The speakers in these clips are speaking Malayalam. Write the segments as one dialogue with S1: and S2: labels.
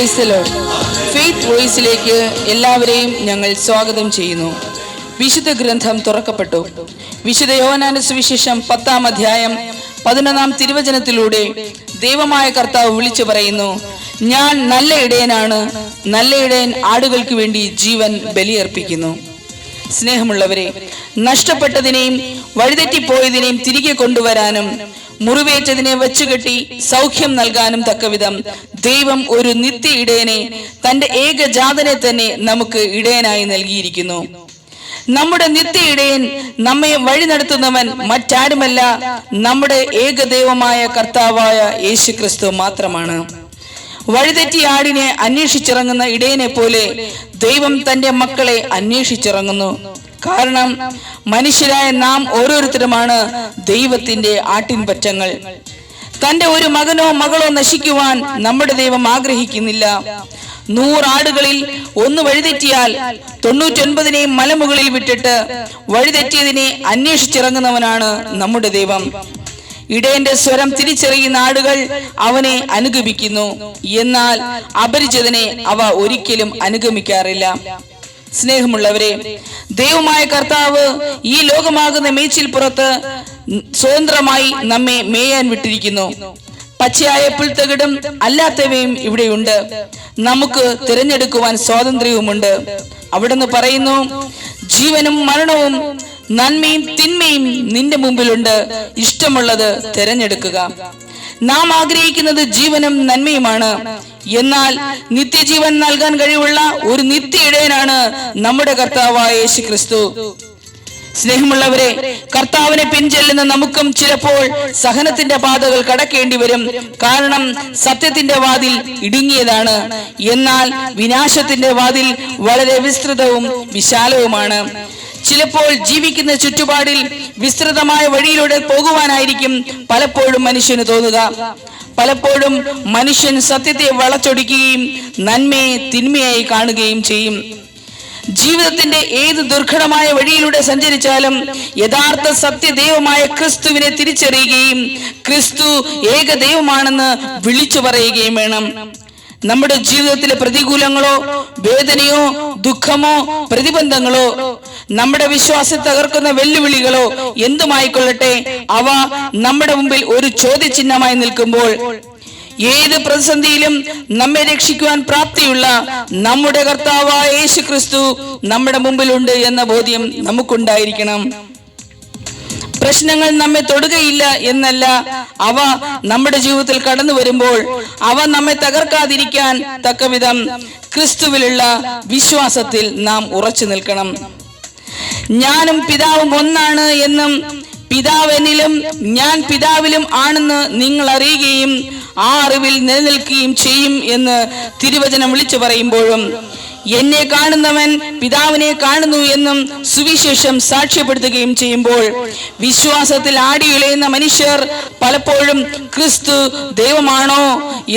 S1: Praise the Lord. ഫെയ്ത്ത് വോയിസിലേക്ക് എല്ലാവരെയും ഞങ്ങൾ സ്വാഗതം ചെയ്യുന്നു. വിശുദ്ധ ഗ്രന്ഥം തുറക്കപ്പെട്ടു. വിശുദ്ധ യോഹന്നാന്റെ സുവിശേഷം 10-ാം അധ്യായം 11-ാം തിരുവചനത്തിലൂടെ ദൈവമായ കർത്താവ് വിളിച്ചു പറയുന്നു, ഞാൻ നല്ല ഇടയനാണ്, നല്ല ഇടയൻ ആടുകൾക്ക് വേണ്ടി ജീവൻ ബലിയർപ്പിക്കുന്നു. സ്നേഹമുള്ളവരെ, നഷ്ടപ്പെട്ടതിനെയും വഴിതെറ്റിപ്പോയതിനെയും തിരികെ കൊണ്ടുവരാനും മുറിവേറ്റതിനെ വെച്ചുകെട്ടി സൗഖ്യം നൽകാനും തക്കവിധം ദൈവം ഒരു നിത്യ ഇടയനെ, തന്റെ ഏകജാതനെ തന്നെ നമുക്ക് ഇടയനായി നൽകിയിരിക്കുന്നു. നമ്മുടെ നിത്യ ഇടയൻ, നമ്മെ വഴി നടത്തുന്നവൻ മറ്റാരുമല്ല, നമ്മുടെ ഏകദൈവമായ കർത്താവായ യേശുക്രിസ്തു മാത്രമാണ്. വഴിതെറ്റിയ ആടിനെ അന്വേഷിച്ചിറങ്ങുന്ന ഇടയനെ പോലെ ദൈവം തന്റെ മക്കളെ അന്വേഷിച്ചിറങ്ങുന്നു. കാരണം മനുഷ്യരായ നാം ഓരോരുത്തരുമാണ് ദൈവത്തിന്റെ ആട്ടിൻപറ്റങ്ങൾ. തന്റെ ഒരു മകനോ മകളോ നശിക്കുവാൻ നമ്മുടെ ദൈവം ആഗ്രഹിക്കുന്നില്ല. 100 ആടുകളിൽ 1 വഴിതെറ്റിയാൽ 99 മലമുകളിൽ വിട്ടിട്ട് വഴിതെറ്റിയതിനെ അന്വേഷിച്ചിറങ്ങുന്നവനാണ് നമ്മുടെ ദൈവം. ഇടയന്റെ സ്വരം തിരിച്ചറിയുന്ന ആടുകൾ അവനെ അനുഗമിക്കുന്നു. എന്നാൽ അപരിചിതനെ അവ ഒരിക്കലും അനുഗമിക്കാറില്ല. സ്നേഹമുള്ളവരെ, ദൈവമായ കർത്താവ് ഈ ലോകമാകുന്ന മേച്ചിൽ പുറത്ത് സ്വതന്ത്രമായി നമ്മെ മേയാൻ വിട്ടിരിക്കുന്നു. പച്ചയായ പുൽത്തകിടും അല്ലാത്തവയും ഇവിടെയുണ്ട്. നമുക്ക് തിരഞ്ഞെടുക്കുവാൻ സ്വാതന്ത്ര്യവുമുണ്ട്. അവിടുന്ന് പറയുന്നു, ജീവനും മരണവും നന്മയും തിന്മയും നിന്റെ മുമ്പിലുണ്ട്, ഇഷ്ടമുള്ളത് തിരഞ്ഞെടുക്കുക. നാം ആഗ്രഹിക്കുന്നത് ജീവനും നന്മയുമാണ്. എന്നാൽ നിത്യജീവൻ നൽകാൻ കഴിവുള്ള ഒരു നിത്യ ഇടയനാണ് നമ്മുടെ കർത്താവായ യേശുക്രിസ്തു. സ്നേഹമുള്ളവരെ, കർത്താവിനെ പിൻചെല്ലുന്ന നമുക്കും ചിലപ്പോൾ സഹനത്തിന്റെ പാതകൾ കടക്കേണ്ടി വരും. കാരണം സത്യത്തിന്റെ വാതിൽ ഇടുങ്ങിയതാണ്, എന്നാൽ വിനാശത്തിന്റെ വാതിൽ വളരെ വിസ്തൃതവും വിശാലവുമാണ്. ചിലപ്പോൾ ജീവിക്കുന്ന ചുറ്റുപാടിൽ വിസ്തൃതമായ വഴിയിലൂടെ പോകുവാനായിരിക്കും പലപ്പോഴും മനുഷ്യന് തോന്നുക. പലപ്പോഴും മനുഷ്യൻ സത്യത്തെ വളച്ചൊടിക്കുകയും നന്മയെ തിന്മയായി കാണുകയും ചെയ്യും. ജീവിതത്തിന്റെ ഏത് ദുർഘടമായ വഴിയിലൂടെ സഞ്ചരിച്ചാലും യഥാർത്ഥ സത്യദൈവമായ ക്രിസ്തുവിനെ തിരിച്ചറിയുകയും ക്രിസ്തു ഏകദൈവമാണെന്ന് വിളിച്ചു പറയുകയും വേണം. നമ്മുടെ ജീവിതത്തിലെ പ്രതികൂലങ്ങളോ വേദനയോ ദുഃഖമോ പ്രതിബന്ധങ്ങളോ നമ്മുടെ വിശ്വാസത്തെ തകർക്കുന്ന വെല്ലുവിളികളോ എന്തുമായിക്കൊള്ളട്ടെ, അവ നമ്മുടെ മുമ്പിൽ ഒരു ചോദ്യചിഹ്നമായി നിൽക്കുമ്പോൾ ഏത് പ്രതിസന്ധിയിലും നമ്മെ രക്ഷിക്കുവാൻ പ്രാപ്തിയുള്ള നമ്മുടെ കർത്താവായ യേശുക്രിസ്തു നമ്മുടെ മുമ്പിലുണ്ട് എന്ന ബോധ്യം നമുക്കുണ്ടായിരിക്കണം. പ്രശ്നങ്ങൾ നമ്മെ തൊടുകയില്ല എന്നല്ല, അവ നമ്മുടെ ജീവിതത്തിൽ കടന്നു വരുമ്പോൾ അവ നമ്മെ തകർക്കാതിരിക്കാൻ തക്കവിധം ക്രിസ്തുവിലുള്ള വിശ്വാസത്തിൽ നാം ഉറച്ചു നിൽക്കണം. ഞാനും പിതാവും ഒന്നാണ് എന്നും പിതാവ് എന്നിലും ഞാൻ പിതാവിലും ആണെന്ന് നിങ്ങൾ അറിയുകയും ആ അറിവിൽ നിലനിൽക്കുകയും ചെയ്യും എന്ന് തിരുവചനം വിളിച്ചു പറയുമ്പോഴും എന്നെ കാണുന്നവൻ പിതാവിനെ കാണുന്നു എന്നും സുവിശേഷം സാക്ഷ്യപ്പെടുത്തുകയും ചെയ്യുമ്പോൾ വിശ്വാസത്തിൽ ആടിയുലയുന്ന മനുഷ്യർ പലപ്പോഴും ക്രിസ്തു ദൈവമാണോ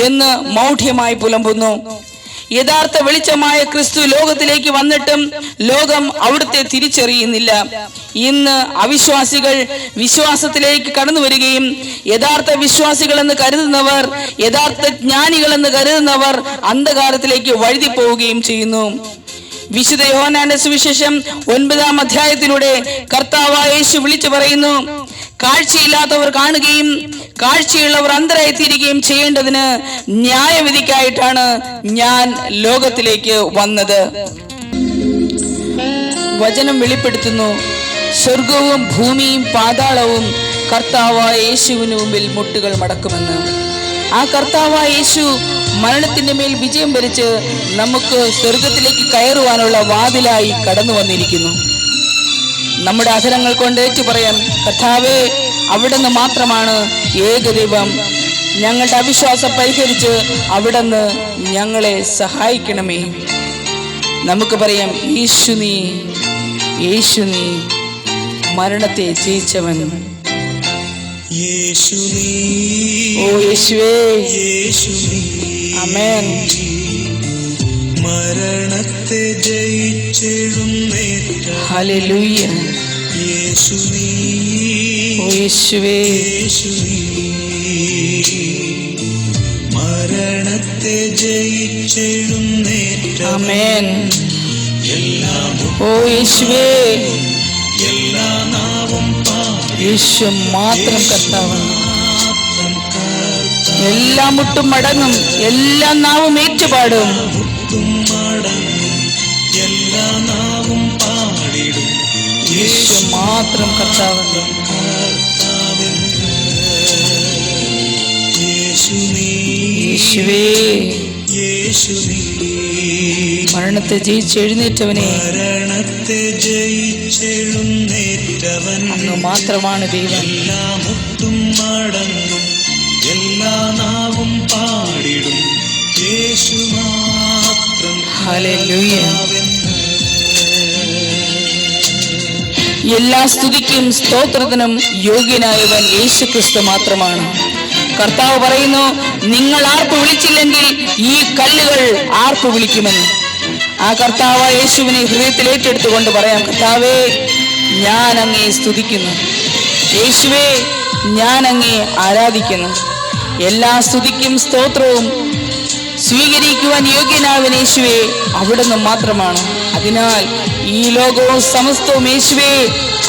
S1: എന്ന് മൗഢ്യമായി പുലമ്പുന്നു. യഥാർത്ഥ വെളിച്ചമായ ക്രിസ്തു ലോകത്തിലേക്ക് വന്നിട്ടും ലോകം അവിടുത്തെ തിരിച്ചറിയുന്നില്ല. ഇന്ന് അവിശ്വാസികൾ വിശ്വാസത്തിലേക്ക് കടന്നു വരികയും യഥാർത്ഥ വിശ്വാസികൾ എന്ന് കരുതുന്നവർ, യഥാർത്ഥ ജ്ഞാനികൾ എന്ന് കരുതുന്നവർ അന്ധകാരത്തിലേക്ക് വഴുതി പോവുകയും ചെയ്യുന്നു. വിശുദ്ധ യോഹന്നാന്റെ സുവിശേഷം 9-ാം അധ്യായത്തിലൂടെ കർത്താവായ യേശു വിളിച്ചു പറയുന്നു, കാഴ്ചയില്ലാത്തവർ കാണുകയും കാഴ്ചയുള്ളവർ അന്ധരായി തീരുകയും ചെയ്യേണ്ടതിന് ന്യായവിധിക്കായിട്ടാണ് ഞാൻ ലോകത്തിലേക്ക് വന്നത്. വചനം വെളിപ്പെടുത്തുന്നു, സ്വർഗവും ഭൂമിയും പാതാളവും കർത്താവായ യേശുവിന് മുമ്പിൽ മുട്ടുകൾ മടക്കുമെന്ന്. ആ കർത്താവായ യേശു മരണത്തിന്റെ മേൽ വിജയം വരിച്ച് നമുക്ക് സ്വർഗത്തിലേക്ക് കയറുവാനുള്ള വാതിലായി കടന്നു വന്നിരിക്കുന്നു. നമ്മുടെ അധരങ്ങൾ കൊണ്ട് ഏറ്റു പറയാം, കർത്താവേ, അവിടുന്ന് മാത്രമാണ് ഏകദൈവം. ഞങ്ങളുടെ അവിശ്വാസം പരിഹരിച്ച് അവിടുന്ന് ഞങ്ങളെ സഹായിക്കണമേ. നമുക്ക് പറയാം, യേശു നീ, യേശു നീ മരണത്തെ ജയിച്ചവൻ. ഓ യേശുവേ, ആമേൻ.
S2: മരണത്തെ ജയിച്ചെഴുന്നേറ്റ
S1: ഹല്ലേലൂയ.
S2: യേശുവേ,
S1: ഓ യേശുവേ,
S2: മരണത്തെ ജയിച്ച ജയിച്ചെഴുന്നേറ്റവൻ
S1: ആമേൻ.
S2: എല്ലാ
S1: ഓ യേശുവേ,
S2: എല്ലാ നാവും
S1: യേശു മാത്രം കർത്താവാണ്.
S2: മാത്രം കർത്താവ്
S1: എല്ലാ മുട്ടും മടങ്ങും, എല്ലാ നാവും ഏറ്റുപാടും.
S2: മുട്ടും മടങ്ങും എല്ലാ നാവും പാടിടും
S1: യേശു മാത്രം കർത്താവാണ്. യേശുവേ, മരണത്തെ ജയിച്ചെഴുന്നേറ്റവനെ,
S2: മരണത്തെ ജയിച്ചെഴുന്നേറ്റവൻ
S1: അങ്ങ് മാത്രമാണ് ദൈവം.
S2: എല്ലാ മുട്ടും മടങ്ങും എല്ലാ നാവും പാടിടും യേശു മാത്രം
S1: ഹല്ലേലൂയ. എല്ലാ സ്തുതിക്കും സ്തോത്രത്തിനും യോഗ്യനായവൻ യേശുക്രിസ്തു മാത്രമാണ്. കർത്താവ് പറയുന്നു, നിങ്ങൾ ആർപ്പ് വിളിച്ചില്ലെങ്കിൽ ഈ കല്ലുകൾ ആർപ്പ് വിളിക്കുമെന്ന്. ആ കർത്താവ് യേശുവിനെ ഹൃദയത്തിൽ ഏറ്റെടുത്തുകൊണ്ട് പറയാം, കർത്താവേ, ഞാൻ അങ്ങേ സ്തുതിക്കുന്നു. യേശുവേ, ഞാൻ അങ്ങേ ആരാധിക്കുന്നു. എല്ലാ സ്തുതിക്കും സ്തോത്രവും സ്വീകരിക്കുവാൻ യോഗ്യനാവൻ യേശുവേ അവിടുന്ന് മാത്രമാണ്. അതിനാൽ ഈ ലോകവും സമസ്തവും യേശുവേ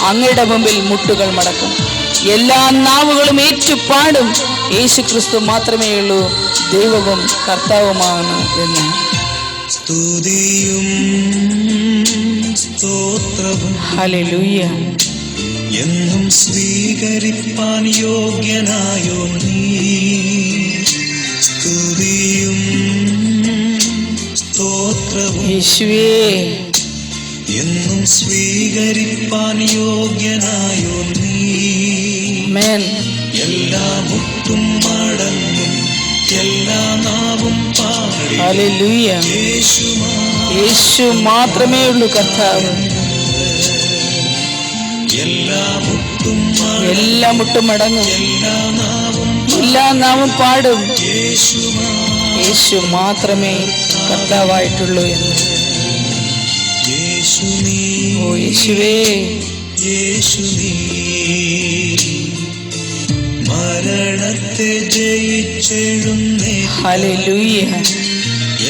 S1: അങ്ങയുടെ മുമ്പിൽ മുട്ടുകൾ മടക്കും. എല്ലാ നാവുകളും ഏറ്റുപാടും യേശു ക്രിസ്തു മാത്രമേ ഉള്ളൂ ദൈവവും കർത്താവുമാണ് എന്ന്.
S2: സ്തുതിയും സ്തോത്രവും
S1: ഹല്ലേലൂയ.
S2: എന്നും സ്വീകരിപ്പാൻ യോഗ്യനായോ നീ. സ്തുതിയും സ്തോത്രവും
S1: യേശുവേ,
S2: എന്നും സ്വീകരിപ്പാൻ യോഗ്യനായോ നീ.
S1: ആമേൻ.
S2: എല്ലാ മുട്ടും മടങ്ങും എല്ലാ നാവും പാടി
S1: ഹല്ലേലൂയ. യേശു മാത്രമേ ഉള്ളൂ കർത്താവ്.
S2: എല്ലാ മുട്ടും
S1: എല്ലാ മുട്ടും മടങ്ങും,
S2: എല്ലാ നാവും
S1: എല്ലാ നാവും പാടും
S2: യേശു
S1: യേശു മാത്രമേ കർത്താവായിട്ടുള്ളൂ എന്ന്.
S2: യേശു നീ.
S1: ഓ യേശുവേ,
S2: യേശു നീ മരണത്തെ ജയിച്ചെഴുന്നേറ്റ
S1: ഹല്ലേലൂയ.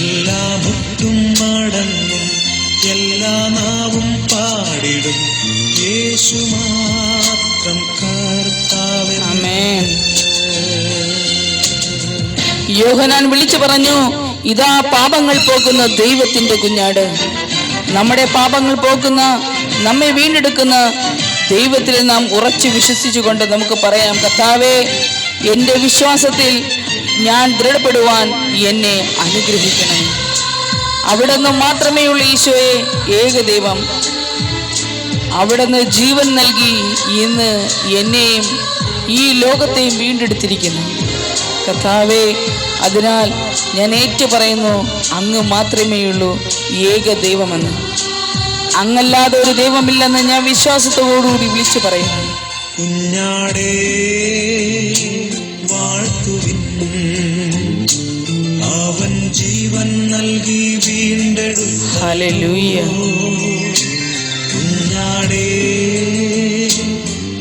S2: എല്ലാ മുട്ടും മടങ്ങും എല്ലാ നാവും പാടിടും യേശു മാത്രം കർത്താവൻ.
S1: ആമേൻ. യോഹന്നാൻ വിളിച്ചു പറഞ്ഞു, ഇതാ പാപങ്ങൾ പോക്കുന്ന ദൈവത്തിന്റെ കുഞ്ഞാട്. നമ്മുടെ പാപങ്ങൾ പോക്കുന്ന, നമ്മെ വീണ്ടെടുക്കുന്ന ദൈവത്തിൽ നാം ഉറച്ചു വിശ്വസിച്ചുകൊണ്ട് നമുക്ക് പറയാം, കർത്താവേ, എൻ്റെ വിശ്വാസത്തിൽ ഞാൻ ദൃഢപ്പെടുവാൻ എന്നെ അനുഗ്രഹിക്കണം. അവിടുന്ന് മാത്രമേ ഉള്ളൂ ഈശോയെ ഏകദൈവം. അവിടുന്ന് ജീവൻ നൽകി ഇന്ന് എന്നെയും ഈ ലോകത്തെയും വീണ്ടെടുത്തിരിക്കുന്നു കർത്താവേ. അതിനാൽ ഞാൻ ഏറ്റു പറയുന്നു, അങ്ങ് മാത്രമേ ഉള്ളൂ ഏക ദൈവമെന്ന്. അങ്ങല്ലാതെ ഒരു ദൈവമില്ലെന്ന് ഞാൻ വിശ്വാസത്തോടുകൂടി വിളിച്ചു പറയുന്നു.
S2: കുഞ്ഞാടേ വാഴ്ത്തുവിൻ, അവൻ ജീവൻ നൽകി വീണ്ടെടുത്ത.
S1: ഹല്ലേലൂയ.
S2: കുഞ്ഞാടേ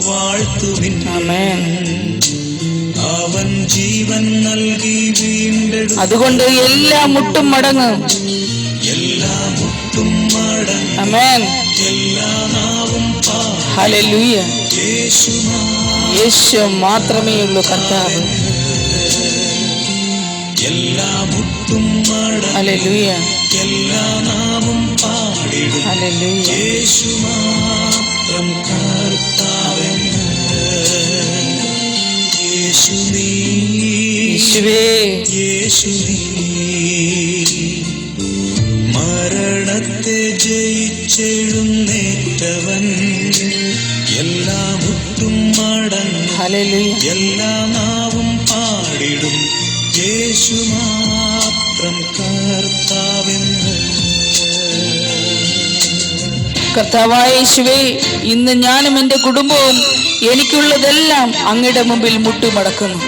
S2: വാഴ്ത്തുവിൻ,
S1: ആമേൻ.
S2: അവൻ ജീവൻ നൽകി വീണ്ടെടുത്ത.
S1: അതുകൊണ്ട് എല്ലാ മുട്ടും മടങ്ങും.
S2: എല്ലാ മുട്ടും മടങ്ങും
S1: ആമേൻ.
S2: എല്ലാ നാവും പാടും
S1: ഹല്ലേലൂയ.
S2: യേശു
S1: യേശു മാത്രമേ ഉള്ളൂ കർത്താവ്.
S2: എല്ലാ മുട്ടും മടങ്ങും
S1: ഹല്ലേലൂയ.
S2: എല്ലാ നാവും പാടിടും
S1: ഹല്ലേലൂയ.
S2: യേശു മാത്രം കർത്താവൻ. യേശു നീ.
S1: യേശുവേ,
S2: യേശു നീ മരണത്തെ ജയിച്ചെഴുന്നേറ്റവൻ. എല്ലാ മുട്ടും മടങ്ങും
S1: ഹല്ലേലൂയ.
S2: എല്ലാ നാവും പാടിടും യേശു മാത്രം കർത്താവെന്ന്.
S1: കർത്താവായ യേശുവേ, ഇന്ന് ഞാനും എൻ്റെ കുടുംബവും എനിക്കുള്ളതെല്ലാം അങ്ങയുടെ മുമ്പിൽ മുട്ടുമടക്കുന്നു.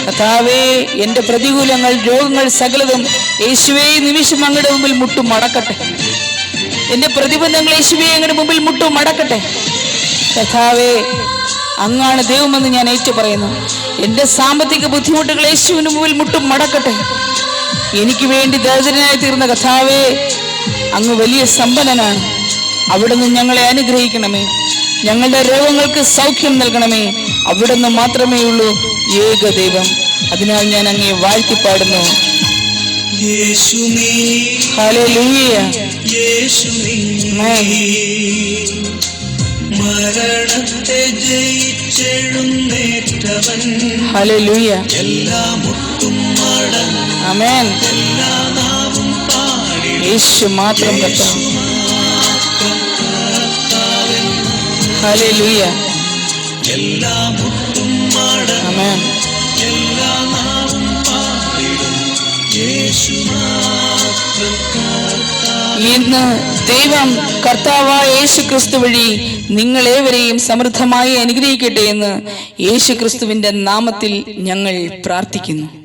S1: കർത്താവേ, എൻ്റെ പ്രതികൂലങ്ങൾ, രോഗങ്ങൾ സകലതും യേശുവേ നിമിഷം അങ്ങയുടെ മുമ്പിൽ മുട്ടുമടക്കട്ടെ. എൻ്റെ പ്രതിബന്ധങ്ങൾ യേശുവേ അങ്ങയുടെ മുമ്പിൽ മുട്ടുമടക്കട്ടെ. കർത്താവേ, അങ്ങാണ് ദൈവമെന്ന് ഞാൻ ഏറ്റു പറയുന്നു. എൻ്റെ സാമ്പത്തിക ബുദ്ധിമുട്ടുകൾ യേശുവിന് മുമ്പിൽ മുട്ടുമടക്കട്ടെ. എനിക്ക് വേണ്ടി ദരിദ്രനായി തീർന്ന കർത്താവേ, അങ്ങ് വലിയ സമ്പന്നനാണ്. അവിടുന്ന് ഞങ്ങളെ അനുഗ്രഹിക്കണമേ. ഞങ്ങളുടെ രോഗങ്ങൾക്ക് സൗഖ്യം നൽകണമേ. അവിടുന്ന് മാത്രമേ ഉള്ളൂ ഏക ദൈവം. അതിനാൽ ഞാൻ അങ്ങയെ വാഴ്ത്തിപ്പാടുന്നു. ഹല്ലേലൂയ.
S2: മരണത്തെ ജയിച്ചെഴുന്നേറ്റവൻ.
S1: ഹല്ലേലൂയ.
S2: എല്ലാ മുട്ടും മടങ്ങും,
S1: ആമേൻ.
S2: എല്ലാ നാവും പാടിടും.
S1: യേശു മാത്രം കർത്താവ്. ഹല്ലേലൂയ.
S2: എല്ലാ മുട്ടും മടങ്ങും,
S1: ആമേൻ.
S2: എല്ലാ നാവും പാടിടും. യേശു മാത്രം കർത്താവ്.
S1: ഇന്ന് ദൈവം കർത്താവായ യേശു ക്രിസ്തു വഴി നിങ്ങളേവരെയും സമൃദ്ധമായി അനുഗ്രഹിക്കട്ടെ എന്ന് യേശു ക്രിസ്തുവിന്റെ നാമത്തിൽ ഞങ്ങൾ പ്രാർത്ഥിക്കുന്നു.